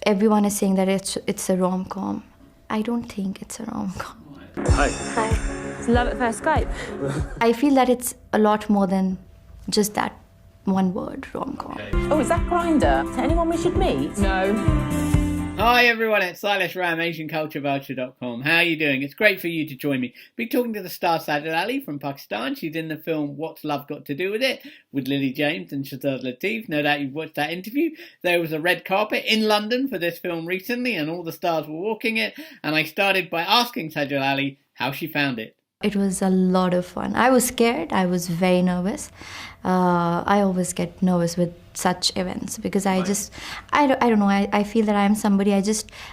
everyone is saying that it's a rom-com. I don't think it's a rom-com. Hi. Hi. It's love at first sight. I feel that it's a lot more than just that one word, rom-com. Okay. Oh, is that Grindr? Is there anyone we should meet? No. Hi everyone, it's Sailesh Ram, AsianCultureVulture.com. How are you doing? It's great for you to join me. Be talking to the star Sajal Aly from Pakistan. She's in the film What's Love Got to Do With It with Lily James and Shahzad Latif. No doubt you've watched that interview. There was a red carpet in London for this film recently and all the stars were walking it. And I started by asking Sajal Aly how she found it. It was a lot of fun. I was scared. I was very nervous. I always get nervous with such events because I don't know. I feel that I'm somebody,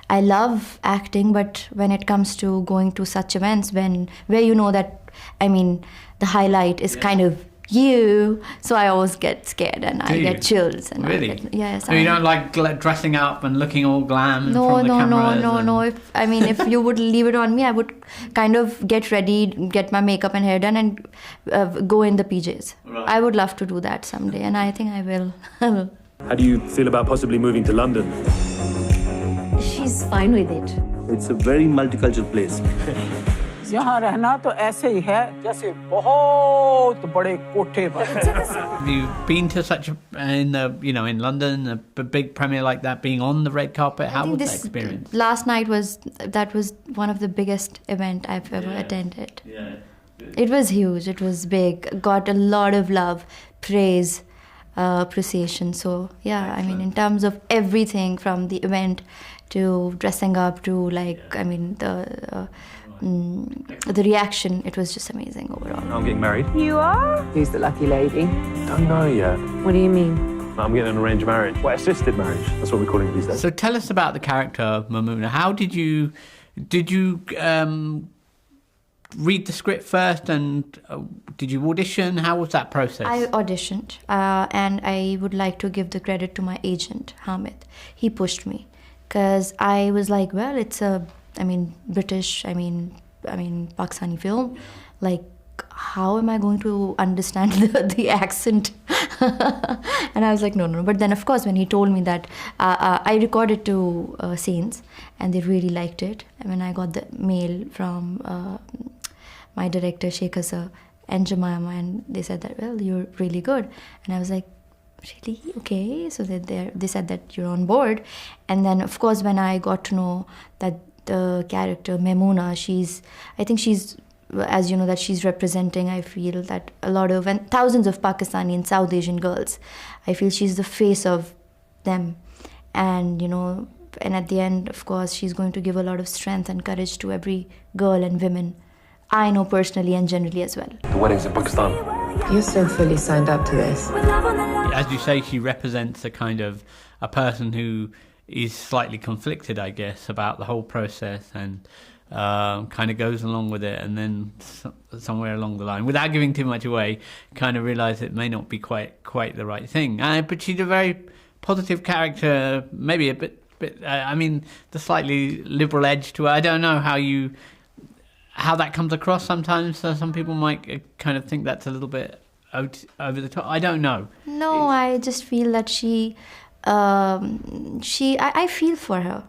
I love acting, but when it comes to going to such events where you know that, the highlight is kind of you, so I always get scared and I get chills. And really? Yes. So you don't like dressing up and looking all glam in front of the cameras? No. If you would leave it on me, I would kind of get ready, get my makeup and hair done and go in the PJs. Right. I would love to do that someday and I think I will. How do you feel about possibly moving to London? She's fine with it. It's a very multicultural place. यहाँ रहना तो ऐसे ही है जैसे बहुत बड़े कोठे पर. Have you been to such in London, a big premiere like that, being on the red carpet? How was that experience? Last night was one of the biggest event I've ever attended. Yeah. It was huge. It was big. Got a lot of love, praise, appreciation. So yeah, Excellent. in terms of everything from the event to dressing up to the reaction, it was just amazing overall. I'm getting married. You are? Who's the lucky lady? Don't know yet. What do you mean? I'm getting an arranged marriage. Well, assisted marriage. That's what we're calling it these days. So tell us about the character Maymouna. How did you read the script first and did you audition? How was that process? I auditioned and I would like to give the credit to my agent, Hamid. He pushed me because I was like, well, it's a British, Pakistani film. Like, how am I going to understand the accent? And I was like, no. But then, of course, when he told me that, I recorded 2 scenes and they really liked it. And when I got the mail from my director, Shekhar sir, and Jemima, and they said that, well, you're really good. And I was like, really? Okay. So they said that you're on board. And then, of course, when I got to know that the character Maymouna, I think she's, as you know, that she's representing, I feel that a lot of, and thousands of Pakistani and South Asian girls, I feel she's the face of them. And, and at the end, of course, she's going to give a lot of strength and courage to every girl and women I know personally and generally as well. The wedding's in Pakistan. You're so fully signed up to this. As you say, she represents a person who is slightly conflicted, I guess, about the whole process and kind of goes along with it, and then somewhere along the line, without giving too much away, kind of realise it may not be quite the right thing. But she's a very positive character, maybe a bit. The slightly liberal edge to her. I don't know how that comes across sometimes. Some people might kind of think that's a little bit over the top. I don't know. No, I just feel that I feel for her.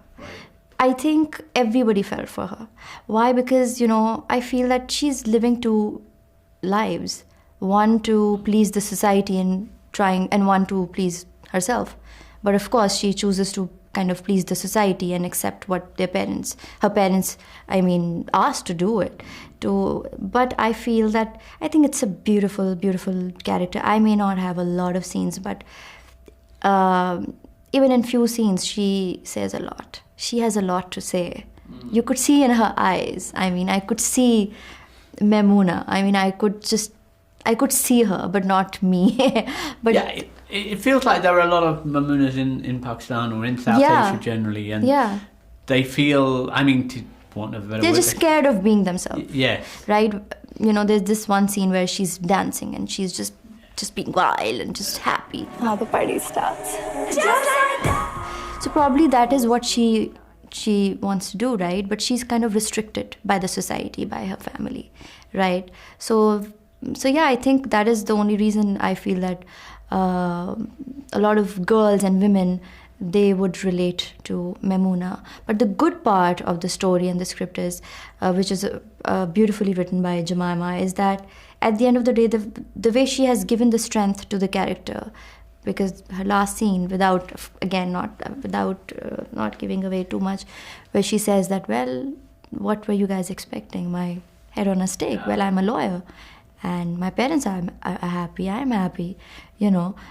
I think everybody felt for her. Why? Because, I feel that she's living 2 lives. One to please the society and one to please herself. But of course, she chooses to kind of please the society and accept what her parents, asked to do it. But I feel that, I think it's a beautiful, beautiful character. I may not have a lot of scenes, but even in few scenes, she says a lot. She has a lot to say. You could see in her eyes. I could see Maymouna. I could see her, but not me. But yeah, it feels like there are a lot of Maymounas in Pakistan or in South Asia generally, and they feel, to want of a better they're word, just scared of being themselves. Yes. Right? There's this one scene where she's dancing and she's just being wild and just happy. Now the party starts. So probably that is what she wants to do, right? But she's kind of restricted by the society, by her family, right? So yeah, I think that is the only reason I feel that a lot of girls and women, they would relate to Maymouna. But the good part of the story and the script is, which is beautifully written by Jemima, is that at the end of the day, the way she has given the strength to the character, because her last scene, without not giving away too much, where she says that, well, what were you guys expecting? My head on a stake. Well, I'm a lawyer, and my parents are happy. I'm happy,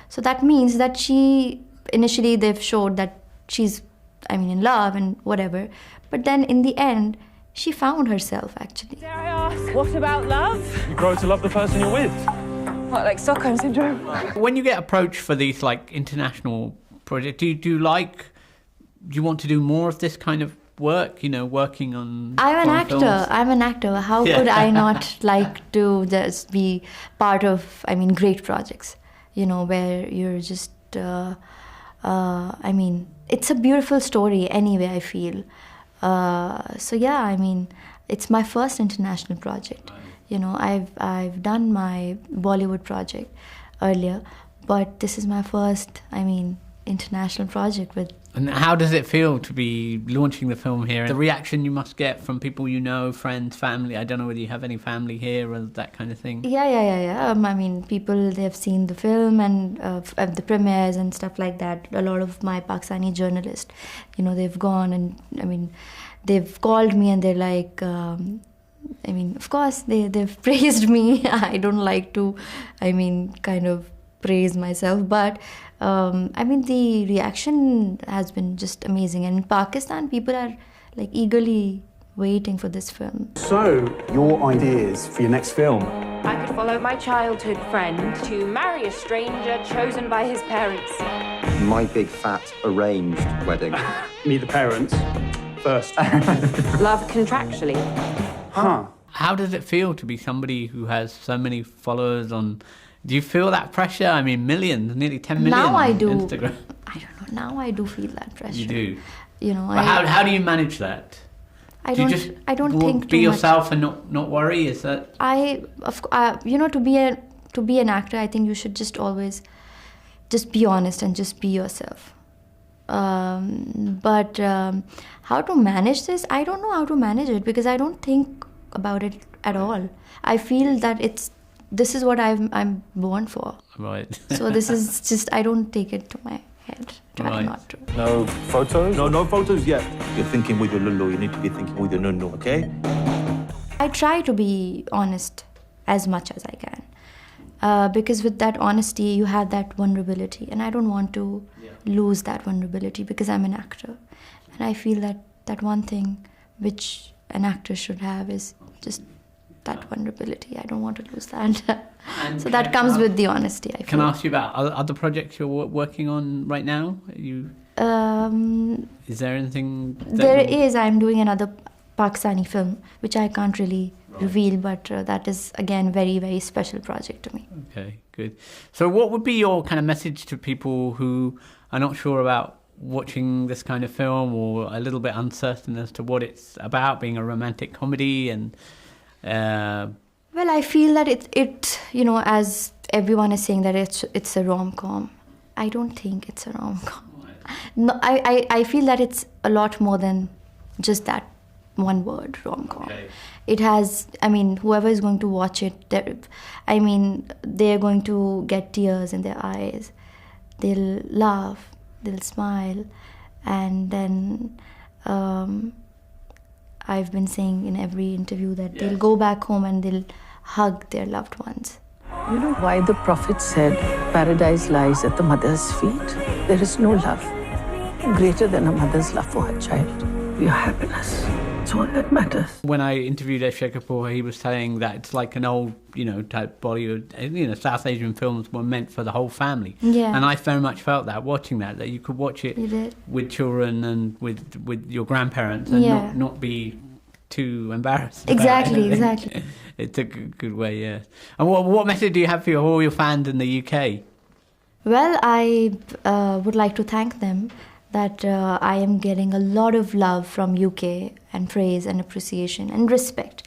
So that means that she initially they've showed that she's, in love and whatever, but then in the end, she found herself actually. Dare I ask, what about love? You grow to love the person you're with. What, like Stockholm Syndrome? When you get approached for these like international projects, do you want to do more of this kind of work? Working on. I'm an films? actor. How could I not like to just be part of? Great projects. Where you're just. It's a beautiful story anyway. I feel. It's my first international project. I've done my Bollywood project earlier, but this is my first, international project with. And how does it feel to be launching the film here? The reaction you must get from people friends, family. I don't know whether you have any family here or that kind of thing. Yeah. People, they've seen the film and the premieres and stuff like that. A lot of my Pakistani journalists, they've gone and, they've called me and they're like, of course, they've praised me. I don't like to, kind of praise myself, but the reaction has been just amazing. And in Pakistan, people are like eagerly waiting for this film. So, your ideas for your next film? I could follow my childhood friend to marry a stranger chosen by his parents. My big fat arranged wedding. Meet the parents first. Love contractually. Huh. How does it feel to be somebody who has so many followers on? Do you feel that pressure? Millions, nearly 10 million now on I do. Instagram. I don't know. Now I do feel that pressure. You do. But how do you manage that? I don't think be too yourself much. and not worry. Is that? To be an actor, I think you should just always just be honest and just be yourself. But how to manage this? I don't know how to manage it because I don't think about it at all. I feel that this is what I'm born for. Right. So this is just, I don't take it to my head. Try not to. No photos? No photos yet. You're thinking with your lulu, you need to be thinking with your nunnu, okay? I try to be honest as much as I can. Because with that honesty, you have that vulnerability. And I don't want to lose that vulnerability because I'm an actor. And I feel that one thing which an actor should have is just that vulnerability. I don't want to lose that. So that comes with the honesty, I feel. Can I ask you about other projects you're working on right now? Is there anything? There is. I'm doing another Pakistani film, which I can't really reveal, but that is, again, very, very special project to me. Okay, good. So what would be your kind of message to people who are not sure about watching this kind of film or a little bit uncertain as to what it's about, being a romantic comedy and... Well, I feel that it as everyone is saying that it's a rom-com. I don't think it's a rom-com. No, I feel that it's a lot more than just that one word, rom-com. Okay. It has, whoever is going to watch it, they're going to get tears in their eyes. They'll laugh, they'll smile, and then I've been saying in every interview that they'll go back home and they'll hug their loved ones. You know why the prophet said paradise lies at the mother's feet? There is no love greater than a mother's love for her child. Your happiness. It's all that matters. When I interviewed Shekhar Kapur, he was saying that it's like an old, type Bollywood, South Asian films were meant for the whole family. Yeah. And I very much felt that watching that you could watch it with children and with your grandparents and not be too embarrassed. Exactly. It's a good way, yes. And what message do you have for all your fans in the UK? Well, I would like to thank them that I am getting a lot of love from UK and praise and appreciation and respect,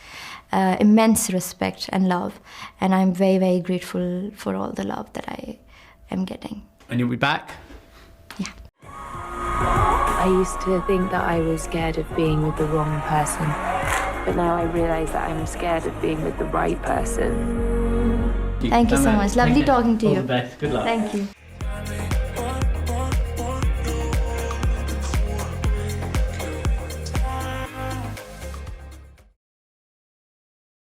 immense respect and love. And I'm very, very grateful for all the love that I am getting. And you'll be back? Yeah. I used to think that I was scared of being with the wrong person, but now I realise that I'm scared of being with the right person. Thank you so much. Lovely talking to All you. the best. Good luck. Thank you.